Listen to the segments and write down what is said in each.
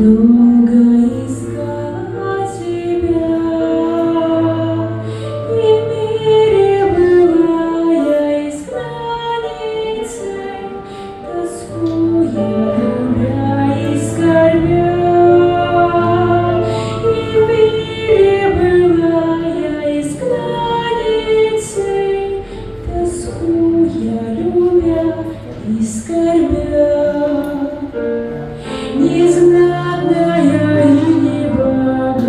долго искала тебя, и в мире была я изгнанницей, тоскуя, любя и скорбя. И в мире была я изгнанницей, тоскуя, любя и скорбя. Незнатная и небогатая,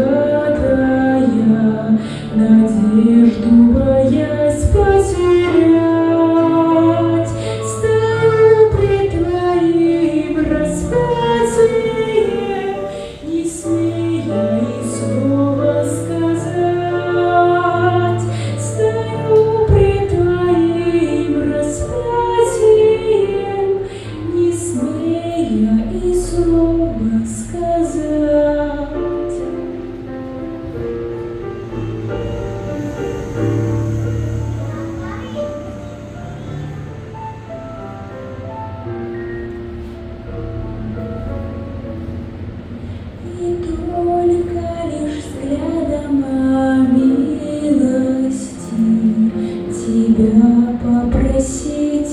надежду боясь потерять, стою пред твоим распятием, не смея и слова сказать. Стою пред твоим распятием, не смея и слова сказать. И только лишь взглядом о милости тебя попросить